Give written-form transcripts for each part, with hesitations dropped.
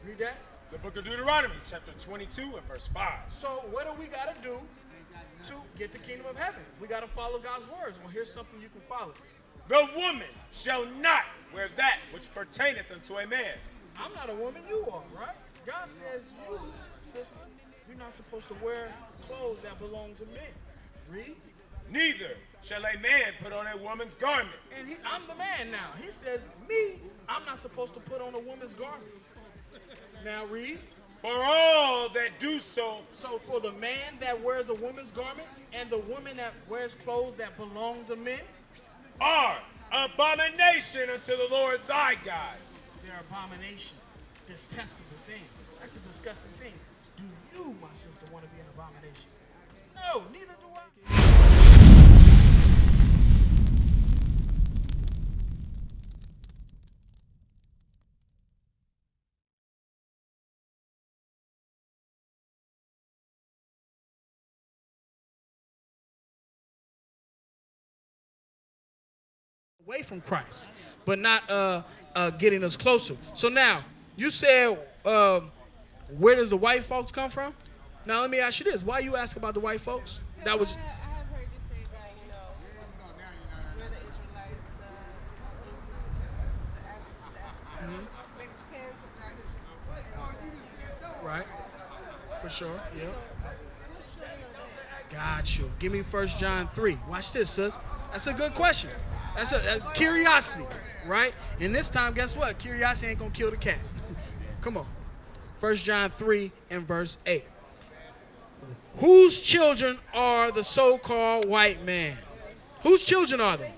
Read that. The book of Deuteronomy, chapter 22 and verse 5. So what do we got to do to get the kingdom of heaven? We got to follow God's words. Well, here's something you can follow. The woman shall not wear that which pertaineth unto a man. I'm not a woman, you are, right? God says you, sister, you're not supposed to wear clothes that belong to men. Read. Neither shall a man put on a woman's garment. And I'm the man now. He says, me, I'm not supposed to put on a woman's garment. Now read. For all that do so. So for the man that wears a woman's garment and the woman that wears clothes that belong to men are abomination unto the Lord thy God. They're abomination. Detestable thing. That's a disgusting thing. Do you, my sister, want to be an abomination? No, neither do I. Away from Christ, but not getting us closer. So now, you said, where does the white folks come from? Now let me ask you this: why you ask about the white folks? That was. I have heard you say that we're the Israelites, the Mexicans, the Right. For sure. Yeah. who's children of that? Got you. Give me 1 John 3. Watch this, sis. That's a good question. That's a curiosity, right? And this time, guess what? Curiosity ain't gonna kill the cat. Come on. 1 John 3 and verse 8. Whose children are the so-called white man? Whose children are they?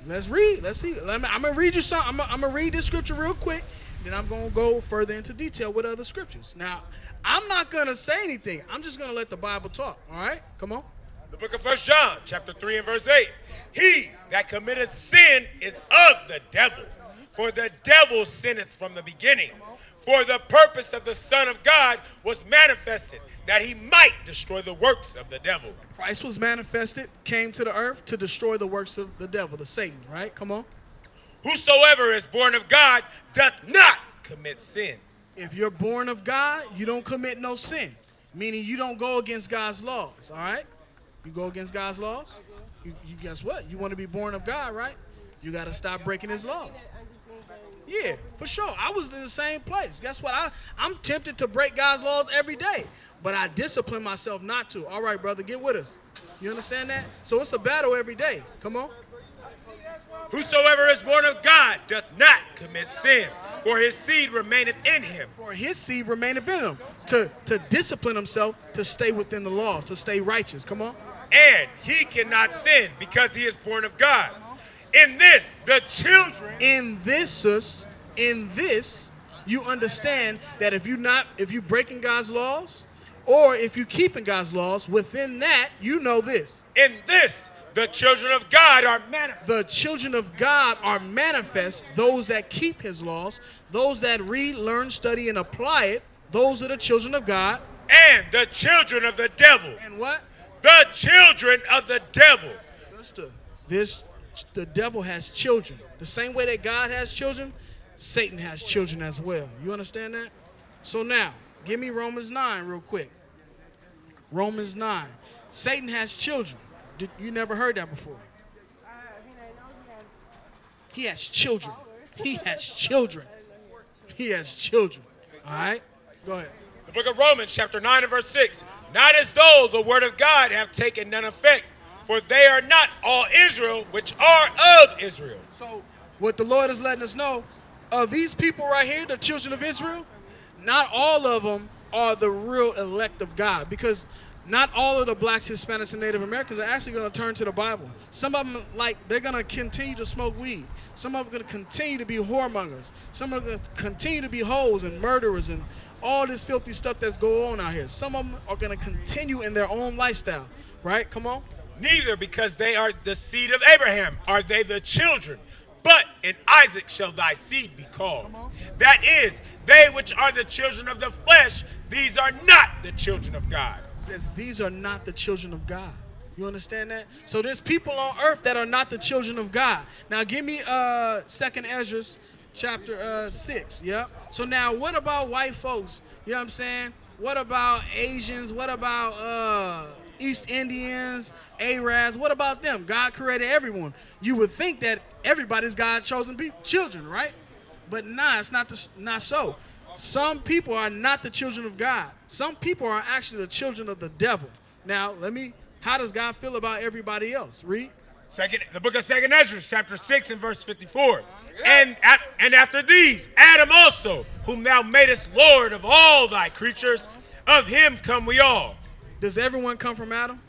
Let's read. Let's see. I'm gonna read you something. I'm gonna read this scripture real quick. Then I'm gonna go further into detail with other scriptures. Now, I'm not gonna say anything. I'm just gonna let the Bible talk. All right? Come on. The book of 1 John, chapter 3 and verse 8. He that committeth sin is of the devil, for the devil sinneth from the beginning. For the purpose of the Son of God was manifested, that he might destroy the works of the devil. Christ was manifested, came to the earth to destroy the works of the devil, the Satan, right? Come on. Whosoever is born of God doth not commit sin. If you're born of God, you don't commit no sin, meaning you don't go against God's laws, all right? You go against God's laws? You guess what? You want to be born of God, right? You got to stop breaking his laws. Yeah, for sure. I was in the same place. Guess what? I'm tempted to break God's laws every day, but I discipline myself not to. All right, brother, get with us. You understand that? So it's a battle every day. Come on. Whosoever is born of God doth not commit sin, for his seed remaineth in him. For his seed remaineth in him. To discipline himself to stay within the laws, to stay righteous. Come on. And he cannot sin because he is born of God. In this, the children. In this, you understand that if you breaking God's laws, or if you keeping God's laws, within that, you know this. In this, the children of God are manifest. The children of God are manifest, those that keep his laws, those that read, learn, study, and apply it, those are the children of God. And the children of the devil. And what? The children of the devil. Sister, the devil has children. The same way that God has children, Satan has children as well. You understand that? So now, give me Romans 9 real quick. Romans 9. Satan has children. You never heard that before. He has children. He has children. He has children. All right? Go ahead. The book of Romans, chapter 9 and verse 6. Not as though the word of God have taken none effect, for they are not all Israel which are of Israel. So what the Lord is letting us know, of these people right here, the children of Israel, not all of them are the real elect of God, because not all of the blacks, Hispanics, and Native Americans are actually going to turn to the Bible. Some of them, they're going to continue to smoke weed. Some of them are going to continue to be whoremongers. Some of them are going to continue to be hoes and murderers and all this filthy stuff that's going on out here. Some of them are going to continue in their own lifestyle, right? Come on. Neither because they are the seed of Abraham are they the children, but in Isaac shall thy seed be called. That is, they which are the children of the flesh, these are not the children of God. It says these are not the children of God. You understand that? So there's people on earth that are not the children of God. Now give me 2nd Ezra chapter 6. Yep. So now what about white folks? You know what I'm saying? What about Asians? What about East Indians, Arabs? What about them? God created everyone. You would think that everybody's God chosen children, right? But nah, it's not so. Some people are not the children of God. Some people are actually the children of the devil. Now, how does God feel about everybody else? Read. The book of 2 Ezra, chapter 6 and verse 54. And after these, Adam also, whom thou madest Lord of all thy creatures, of him come we all. Does everyone come from Adam?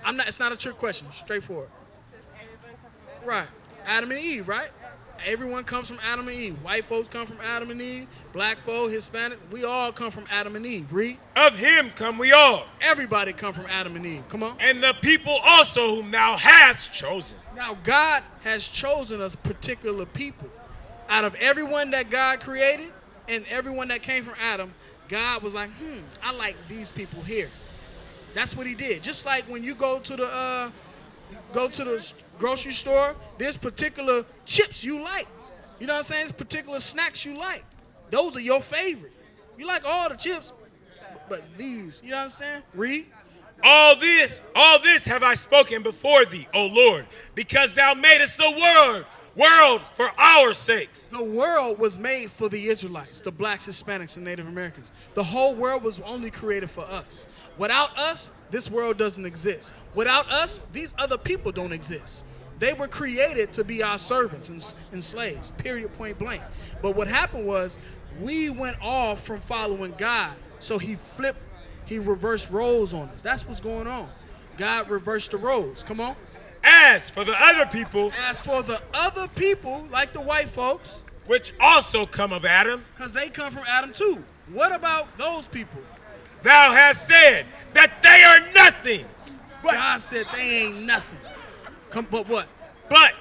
It's not a trick question. Straightforward. Does everyone come from Adam? Right. Adam and Eve, right? Everyone comes from Adam and Eve. White folks come from Adam and Eve. Black folk, Hispanic, we all come from Adam and Eve. Read. Of him come we all. Everybody come from Adam and Eve. Come on. And the people also whom thou hast chosen. Now, God has chosen us particular people. Out of everyone that God created and everyone that came from Adam, God was like, I like these people here. That's what he did. Just like when you go to the grocery store, there's particular chips you like. You know what I'm saying? There's particular snacks you like. Those are your favorite. You like all the chips, but these, you know what I'm saying? Read. All this have I spoken before thee, O Lord, because thou madest the world for our sakes. The world was made for the Israelites, the blacks, Hispanics, and Native Americans. The whole world was only created for us. Without us, this world doesn't exist. Without us, these other people don't exist. They were created to be our servants and slaves, period, point blank. But what happened was we went off from following God. So he reversed roles on us. That's what's going on. God reversed the roles. Come on. As for the other people, like the white folks, which also come of Adam, because they come from Adam too. What about those people? Thou hast said that they are nothing. God said they ain't nothing. But what? But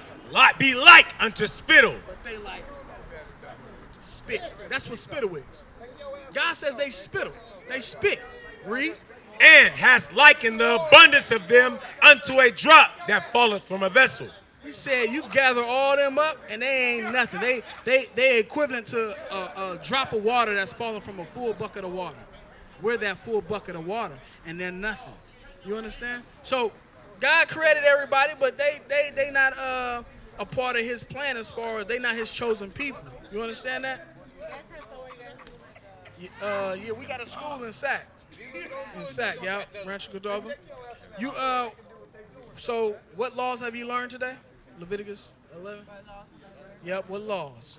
be like unto spittle. But they like spit. That's what spittle is. God says they spittle. They spit. Read. And hast likened the abundance of them unto a drop that falleth from a vessel. He said you gather all them up and they ain't nothing. They equivalent to a drop of water that's falling from a full bucket of water. We're that full bucket of water and they're nothing. You understand? So God created everybody, but they not a part of his plan as far as they not his chosen people. You understand that? You guys have somewhere you guys do like Yeah, we got a school in Sac. Yeah, Rancho Cordova. So what laws have you learned today? Leviticus 11. Yep. What laws?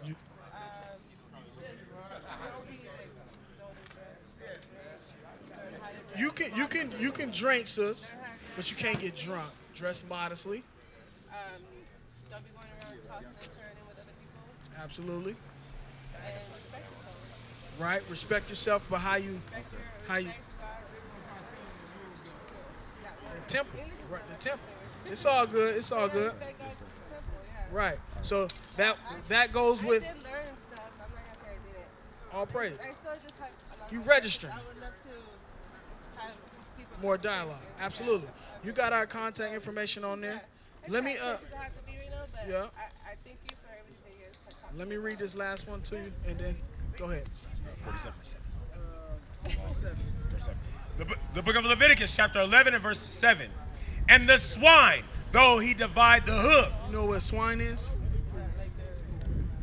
You can drink, sis, but you can't get drunk. Dress modestly. don't be going around tossing and turning with other people. Absolutely. And respect yourself. Right. Respect yourself for how you. Respect God's The temple. Right. The temple. It's all good. It's all good. Respect God's temple, yeah. Right. So that goes with I did learn stuff. I'm not gonna say I did it. all praise. I still just have a lot You of registering. I would love to have people More dialogue. Absolutely. You got our contact information on there. Let me It doesn't have to be right now, but yeah. I thank you for everything you guys have talked Let me read this last one to you, and then go ahead. 47. 47. The book of Leviticus, chapter 11 and verse 7. And the swine, though he divide the hoof. You know what swine is?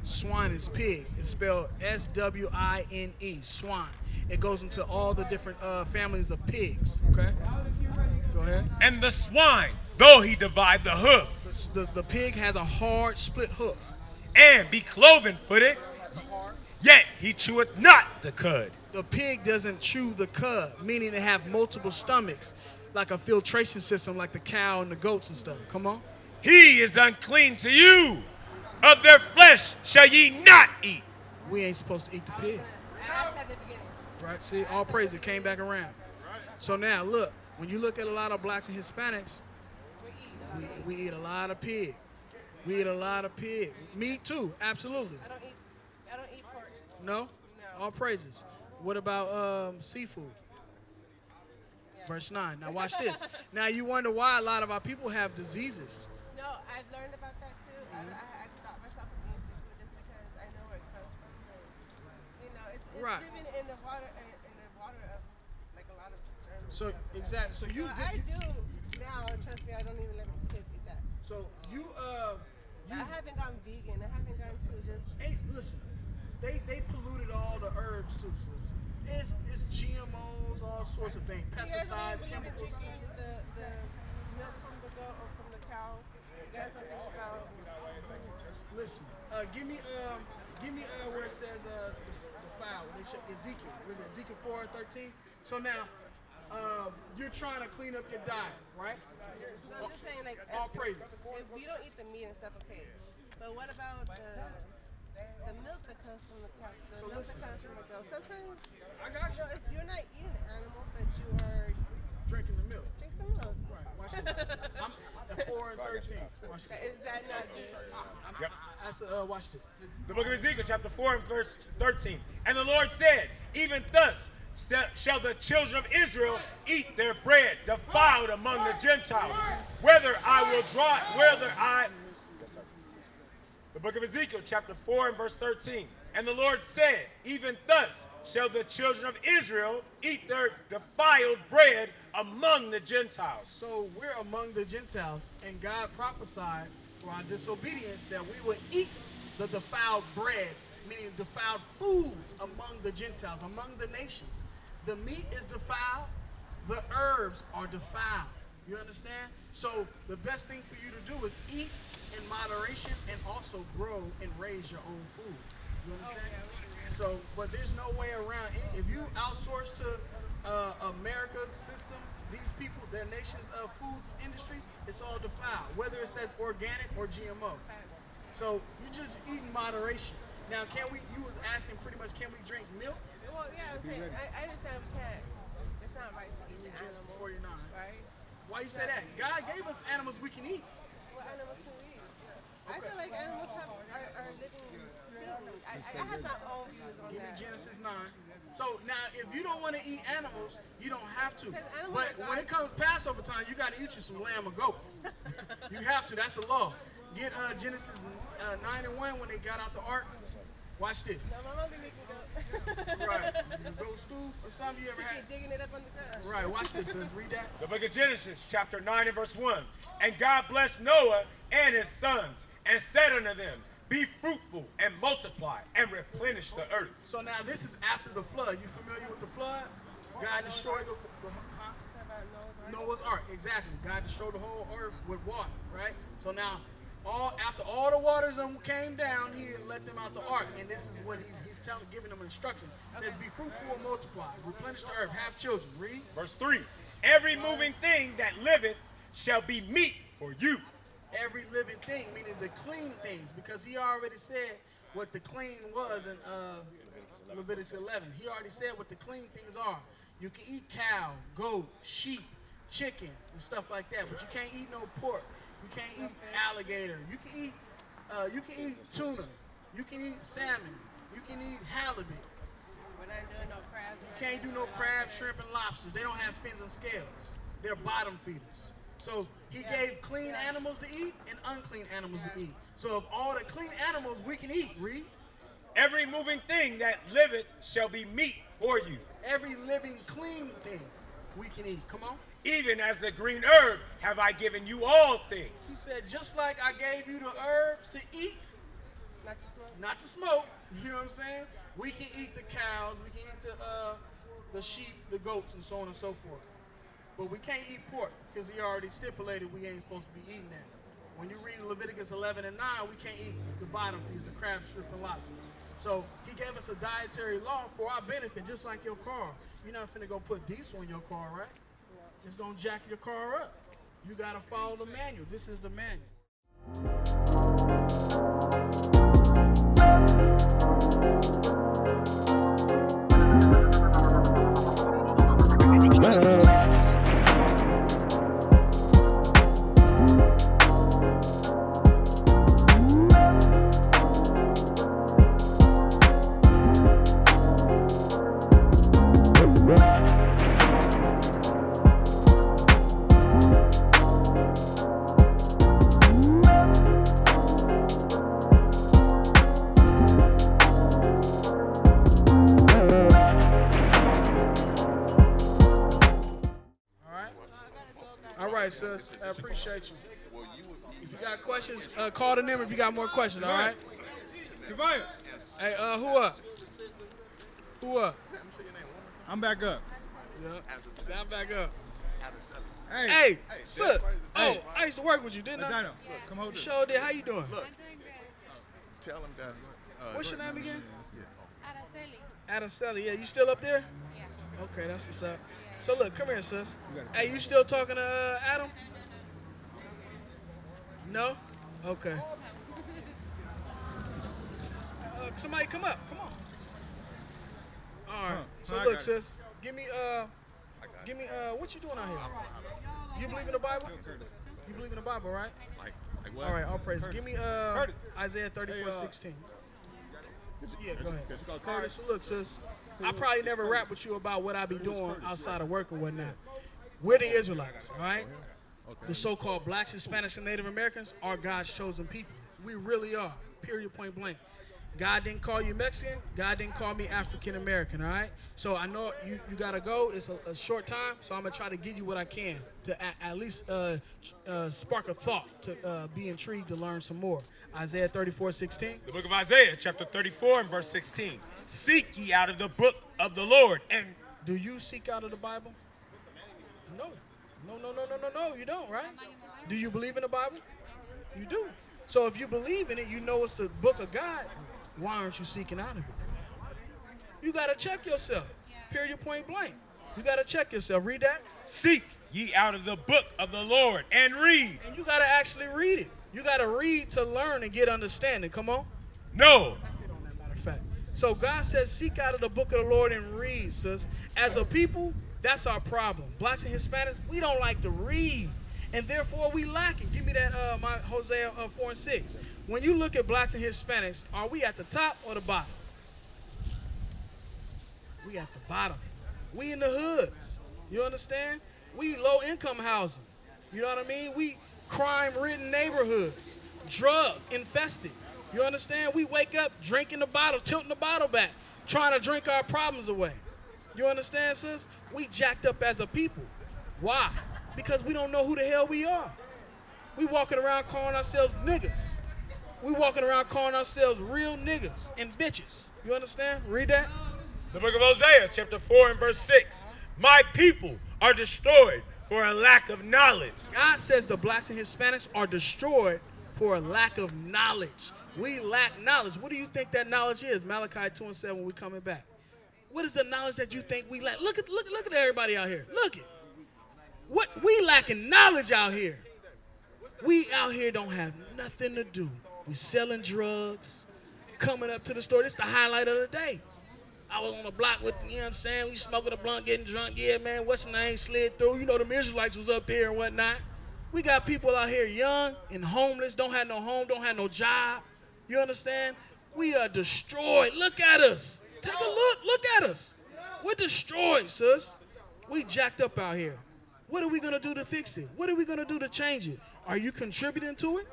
Swine is pig. It's spelled S-W-I-N-E. Swine. It goes into all the different families of pigs. Okay? Go ahead. And the swine, though he divide the hoof. The pig has a hard split hoof. And be cloven footed, yet he cheweth not the cud. The pig doesn't chew the cud, meaning they have multiple stomachs, like a filtration system like the cow and the goats and stuff. Come on. He is unclean to you. Of their flesh shall ye not eat. We ain't supposed to eat the pig. at the beginning. Right? See, all praise, it came back around. So now, look, when you look at a lot of blacks and Hispanics, we eat a lot of pig. We eat a lot of pig. Meat too, absolutely. I don't eat pork. No? No. All praises. What about seafood? Yeah. Verse 9. Now watch this. Now you wonder why a lot of our people have diseases. No, I've learned about that too. I've stopped myself Right. living in the water of like a lot of germs. So exactly. So you. I do now. Trust me, I don't even let my kids eat that. So you I haven't gone vegan. I haven't gone to just. Hey, listen. They polluted all the herbs too, sis. It's GMOs, all sorts of things, pesticides, You guys don't chemicals. believe in drinking the milk from the goat or from the cow. You guys don't think about. Listen, give me where it says the foul. They show Ezekiel. Was it Ezekiel 4:13? So now, you're trying to clean up your diet, right? So I'm just saying, like, All praises. if you don't eat the meat and stuff, okay. But what about the milk that comes from the cow? The So milk listen. that comes from the goat. Sometimes I got you. you're not eating an animal, but you are Drinking the milk. drinking the milk. Right. Watch this. I'm at 4 and 13. Watch this. Is that not good? Yep. Watch this. The book of Ezekiel, chapter 4 and verse 13. And the Lord said, even thus shall the children of Israel eat their bread defiled among the Gentiles, whether the book of Ezekiel, chapter 4 and verse 13. And the Lord said, even thus shall the children of Israel eat their defiled bread among the Gentiles. So we're among the Gentiles, and God prophesied for our disobedience that we would eat the defiled bread, meaning defiled foods among the Gentiles, among the nations. The meat is defiled, the herbs are defiled. You understand? So the best thing for you to do is eat in moderation and also grow and raise your own food. You understand? So, but there's no way around it. If you outsource to America's system, these people, their nation's food industry, it's all defiled, whether it says organic or GMO. So you just eat in moderation. Now, you was asking pretty much, can we drink milk? Well, yeah, I'm saying, I understand we can't. It's not right to eat the Genesis animal, 49. right? Why you say that? God gave us animals we can eat. What animals can we eat? I feel like animals are living beings. I have my own views on Give me that. Genesis 9. So now, if you don't want to eat animals, you don't have to. Because animals But are when it comes Passover time, you got to eat you some lamb or goat. You have to. That's the law. Get Genesis 9 and 1 when they got out the ark. Watch this. No, my mom be making go. Right. You go to school or something you ever She had. be digging it up on the ground. Right. Watch this. Let's read that. The book of Genesis, chapter 9 and verse 1. And God blessed Noah and his sons, and said unto them, be fruitful and multiply and replenish the earth. So now this is after the flood. You familiar with the flood? God destroyed the huh? Talk about Noah's Noah's Ark. Ark, exactly. God destroyed the whole earth with water, right? So now, after all the waters came down, he let them out the ark, and this is what he's giving them instruction. It says, be fruitful and multiply, replenish the earth, have children. Read. Verse 3. Every moving thing that liveth shall be meat for you. Every living thing, meaning the clean things, because he already said what the clean was in Leviticus 11. He already said what the clean things are. You can eat cow, goat, sheep, chicken, and stuff like that, but you can't eat no pork. You can't eat alligator. You can eat tuna. You can eat salmon. You can eat halibut. We're not doing no crabs. You can't do no crab, shrimp, and lobsters. They don't have fins and scales. They're bottom feeders. So he gave clean animals to eat and unclean animals to eat. So of all the clean animals we can eat, read. Every moving thing that liveth shall be meat for you. Every living clean thing we can eat. Come on. Even as the green herb have I given you all things. He said, just like I gave you the herbs to eat, Not to smoke. not to smoke, you know what I'm saying? We can eat the cows, we can eat the sheep, the goats, and so on and so forth. But we can't eat pork because he already stipulated we ain't supposed to be eating that. When you read Leviticus 11 and 9, we can't eat the bottom feeds, the crab, shrimp, and lobster. So he gave us a dietary law for our benefit, just like your car. You're not finna go put diesel in your car, right? It's gonna jack your car up. You gotta follow the manual. This is the manual. right, sis. I appreciate you. If you got questions, call the number if you got more questions, all right? Hey, who up? Who up? I'm back up. Yeah, I'm back up. Hey, Hey, sis. Hey. Oh, I used to work with you, didn't I? Dino, look, come hold this. Sure did. How you doing? Look, I'm doing great. tell him that. What's your name again? Araceli. Araceli. Yeah, you still up there? Yeah. Okay, that's what's up. So look, come here, sis. Hey, you still talking to Adam? No? Okay. Somebody come up. Come on. All right. So I look, got it. sis. Give me what you doing out here? You believe in the Bible? You believe in the Bible, right? Like what? All right, all praise. Give me Curtis. Isaiah 34:16. Yeah, go ahead. Could you call All right, Curtis? so look, sis. I probably never rap with you about what I be doing outside of work or whatnot. We're the Israelites, all right? Okay. The so-called blacks, Hispanics, and Native Americans are God's chosen people. We really are, period, point blank. God didn't call you Mexican. God didn't call me African American, all right? So I know you got to go. It's a short time, so I'm going to try to give you what I can to at least spark a thought, to be intrigued to learn some more. Isaiah 34:16. The book of Isaiah, chapter 34 and verse 16. Seek ye out of the book of the Lord and Do you seek out of the Bible? No. No, you don't, right? Do you believe in the Bible? You do. So if you believe in it, you know it's the book of God. Why aren't you seeking out of it? You got to check yourself. Period, point blank. You got to check yourself. Read that. seek ye out of the book of the Lord and read. And you got to actually read it. You got to read to learn and get understanding. Come on. No. That's it on that matter of fact. So God says, seek out of the book of the Lord and read, sis. As a people, that's our problem. Blacks and Hispanics, we don't like to read. And therefore, we lack it. Give me that, my Hosea 4:6. When you look at blacks and Hispanics, are we at the top or the bottom? We at the bottom. We in the hoods. You understand? We low-income housing. You know what I mean? We crime-ridden neighborhoods. Drug-infested. You understand? We wake up drinking the bottle, tilting the bottle back, trying to drink our problems away. You understand, sis? We jacked up as a people. Why? Because we don't know who the hell we are. We walking around calling ourselves niggas. We walking around calling ourselves real niggas and bitches. You understand? Read that. The book of Hosea, chapter 4 and verse 6. My people are destroyed for a lack of knowledge. God says the blacks and Hispanics are destroyed for a lack of knowledge. We lack knowledge. What do you think that knowledge is? Malachi 2:7 when we coming back. What is the knowledge that you think we lack? Look at everybody out here. Look it. What we lacking knowledge out here. We out here don't have nothing to do. We selling drugs, coming up to the store. This is the highlight of the day. I was on the block with, you know what I'm saying? We smoking a blunt, getting drunk. Yeah, man, what's the name? Slid through. You know, the Israelites was up there and whatnot. We got people out here young and homeless, don't have no home, don't have no job. You understand? We are destroyed. Look at us. Take a look. Look at us. We're destroyed, sis. We jacked up out here. What are we going to do to fix it? What are we going to do to change it? Are you contributing to it?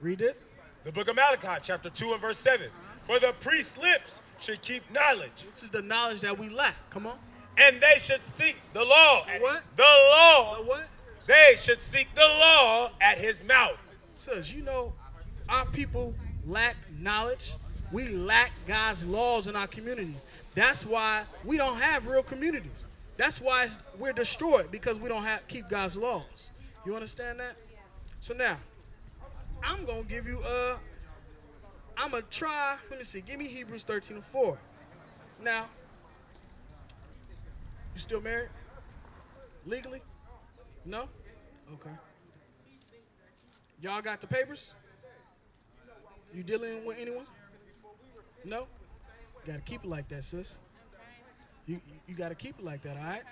Read this. The book of Malachi, chapter 2 and verse 7. For the priest's lips should keep knowledge, This is the knowledge that we lack. Come on. and they should seek the law. What? The law. What? They should seek the law at his mouth. Sis, you know, our people lack knowledge. We lack God's laws in our communities. That's why we don't have real communities. That's why we're destroyed, because we don't keep God's laws. You understand that? So now, I'm going to give you I'm going to try, let me see, give me Hebrews 13:4. Now, you still married? Legally? No? Okay. Y'all got the papers? You dealing with anyone? No? You gotta keep it like that, sis. You gotta keep it like that, all right?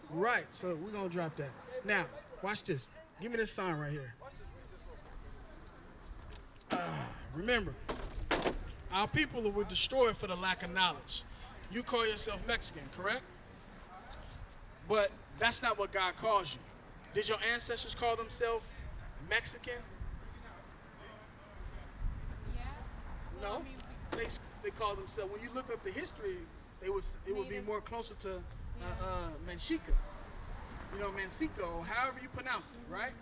Right, so we're gonna drop that. Now, watch this. Give me this sign right here. Remember, our people were destroyed for the lack of knowledge. You call yourself Mexican, correct? But that's not what God calls you. Did your ancestors call themselves Mexican? Yeah. No. They call themselves, when you look up the history, it would be more closer to Mexica. You know, Mexico, however you pronounce it, right?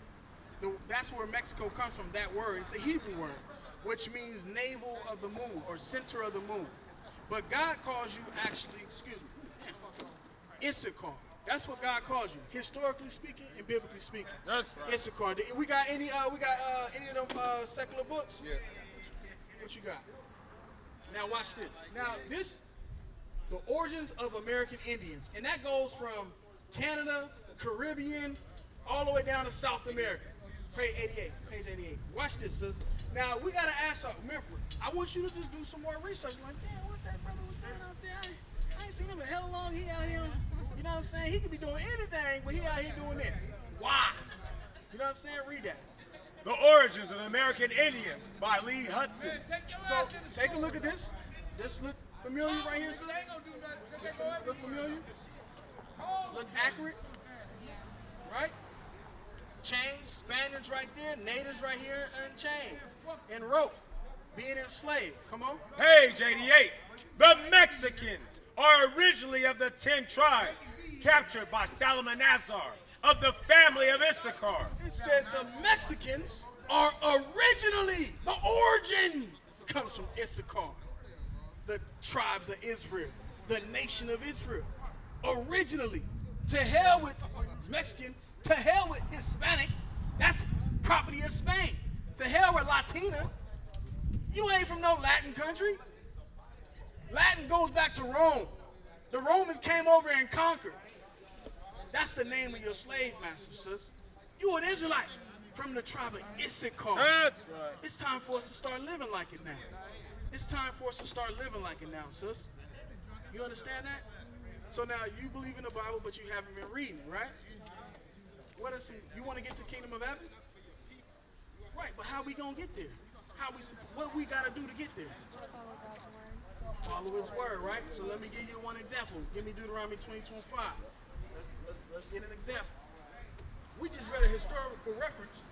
That's where Mexico comes from, that word. It's a Hebrew word, which means navel of the moon or center of the moon. But God calls you actually, Issachar. That's what God calls you, historically speaking and biblically speaking. That's right. Issachar. We got any of them secular books? Yeah. What you got? Now watch this. Now the origins of American Indians, and that goes from Canada, Caribbean, all the way down to South America. Page 88. Watch this, sis. Now we gotta ask our remember. I want you to just do some more research. Like, damn, what that brother was doing out there? I ain't seen him in hell long. He out here. You know what I'm saying? He could be doing anything, but he out here doing this. Why? You know what I'm saying? Read that. The Origins of the American Indians by Lee Hudson. So take a look at this. This look familiar right here, sis? This look familiar? Look accurate? Right? Chains, Spaniards right there, natives right here, and chains. And rope. Being enslaved. Come on. Page 88. The Mexicans are originally of the 10 tribes captured by Salmanazar of the family of Issachar. It said the Mexicans are originally, the origin comes from Issachar. The tribes of Israel, the nation of Israel. Originally. To hell with Mexican, to hell with Hispanic, that's property of Spain. To hell with Latina, you ain't from no Latin country. Latin goes back to Rome. The Romans came over and conquered. That's the name of your slave master, sis. You an Israelite from the tribe of Issachar. That's right. It's time for us to start living like it now. It's time for us to start living like it now, sis. You understand that? So now you believe in the Bible, but you haven't been reading, right? You want to get to the kingdom of heaven? Right, but how we gonna get there? What we gotta do to get there? Follow his word, right? So let me give you one example. Give me Deuteronomy 22:5. Let's get an example. We just read a historical reference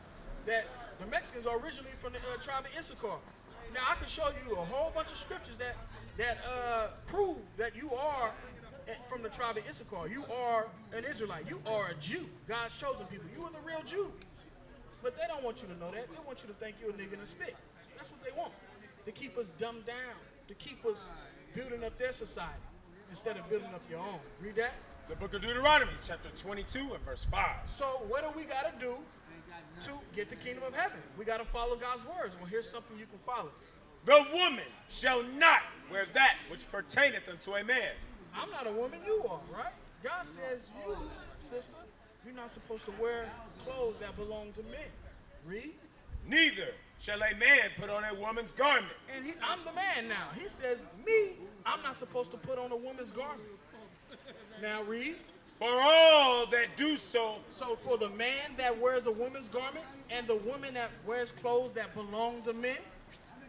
that the Mexicans are originally from the tribe of Issachar. Now I can show you a whole bunch of scriptures that prove that you are from the tribe of Issachar. You are an Israelite. You are a Jew. God's chosen people. You are the real Jew. But they don't want you to know that. They want you to think you're a nigga in a spit. That's what they want. To keep us dumbed down. To keep us building up their society instead of building up your own. Read that. The book of Deuteronomy, chapter 22 and verse 5. So what do we got to do to get the kingdom of heaven? We got to follow God's words. Well, here's something you can follow. The woman shall not wear that which pertaineth unto a man. I'm not a woman, you are, right? God says you, sister, you're not supposed to wear clothes that belong to men. Read. Neither shall a man put on a woman's garment. And I'm the man now. He says, me, I'm not supposed to put on a woman's garment. Now read. For all that do so. So for the man that wears a woman's garment and the woman that wears clothes that belong to men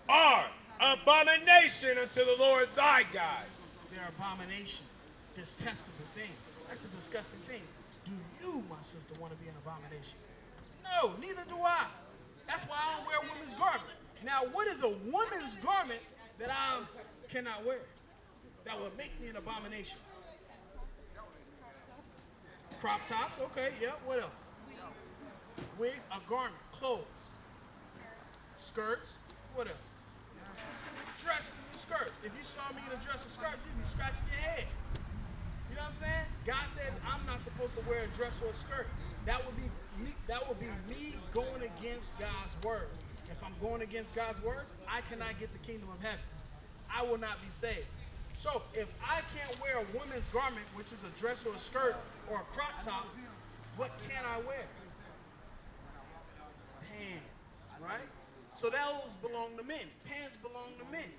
are abomination unto the Lord thy God. They're abomination. Detestable thing. That's a disgusting thing. Do you, my sister, want to be an abomination? No, neither do I. That's why I don't wear a woman's garment. Now, what is a woman's garment that I cannot wear? That would make me an abomination. Crop tops, okay, yeah, what else? Wigs, a garment, clothes. Skirts, what else? Dresses and skirts. If you saw me in a dress and skirt, you'd be scratching your head. You know what I'm saying? God says I'm not supposed to wear a dress or a skirt. That would be me going against God's words. If I'm going against God's words, I cannot get the kingdom of heaven. I will not be saved. So if I can't wear a woman's garment, which is a dress or a skirt or a crop top, what can I wear? Pants, right? So those belong to men. Pants belong to men.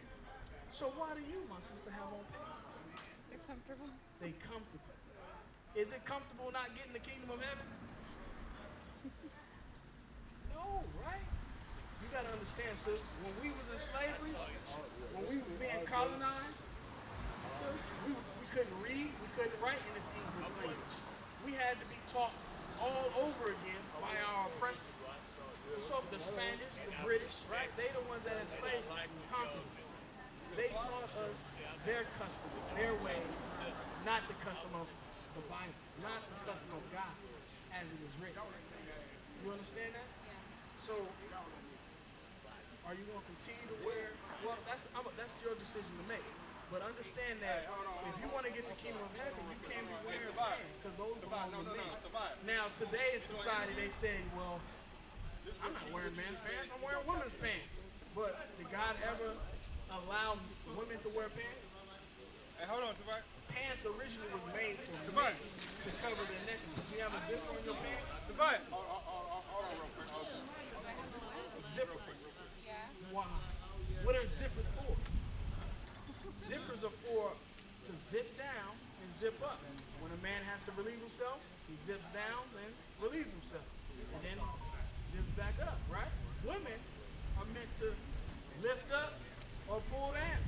So why do you, my sister, have on pants? They're comfortable. They comfortable. Is it comfortable not getting the kingdom of heaven? No, right? You gotta understand, sis, when we was in slavery, when we were being colonized, sis, we couldn't read, we couldn't write in this English language. We had to be taught all over again by our oppressors. So the Spanish, the British, right? They the ones that enslaved us, conquered us. They taught us their customs, their ways, not the custom of the the Bible, not the custom of God as it is written. You understand that? So, are you going to continue to wear? Well, that's your decision to make. But understand that if you want to get the kingdom of heaven, you can't be wearing pants because those belong to men. Now, today in society, they say, well, I'm not wearing men's pants, I'm wearing women's pants. But did God ever allow women to wear pants? Hey, hold on, Tavai. Pants originally was made for men to cover their necklace. You have a zipper on your pants? Tavai. Hold on real quick. Zipper. Yeah. Why? What are zippers for? Zippers are for to zip down and zip up. When a man has to relieve himself, he zips down and relieves himself. And then zips back up, right? Women are meant to lift up or pull down.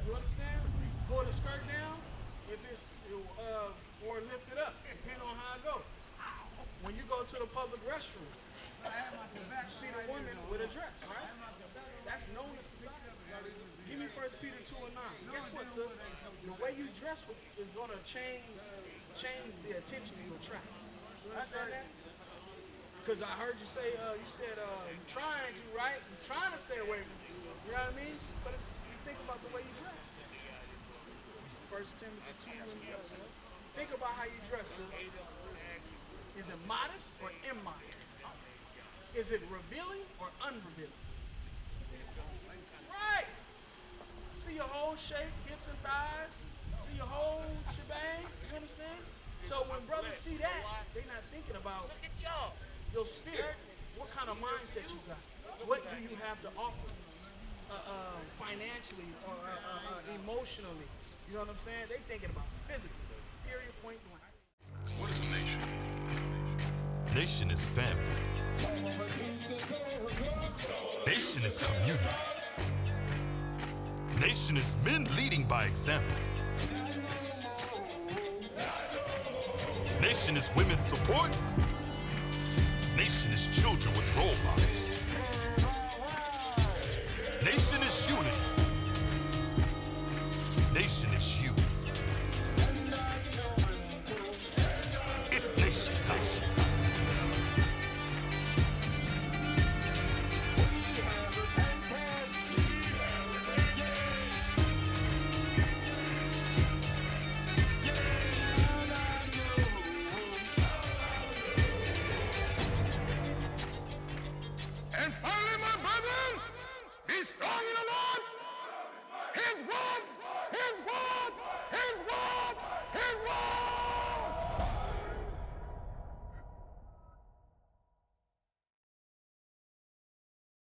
You understand? Pull the skirt down if it's or lift it up, depending on how it goes. When you go to the public restroom, you see the woman with a dress, right? That's known as society. Give me 1 Peter 2:9. Guess what, sis? The way you dress is going to change the attention you attract. You understand that? Because I heard you say, you're trying to, right? You're trying to stay away from it. You know what I mean? But you think about the way you dress. 1 Timothy 2:11. Think about how you dress, sis. Is it modest or immodest? Is it revealing or unrevealing? Right. See your whole shape, hips and thighs. See your whole shebang. You understand? So when brothers see that, they're not thinking about your spirit. What kind of mindset you got? What do you have to offer? Financially or emotionally. You know what I'm saying? They thinking about physically. Period, point blank. What is a nation? Nation is family. Nation is community. Nation is men leading by example. Nation is women's support. Nation is children with role models. Nation is unity. Nation is you. It's nation time. And finally, my brethren, be strong in the Lord. His word, his word, his word,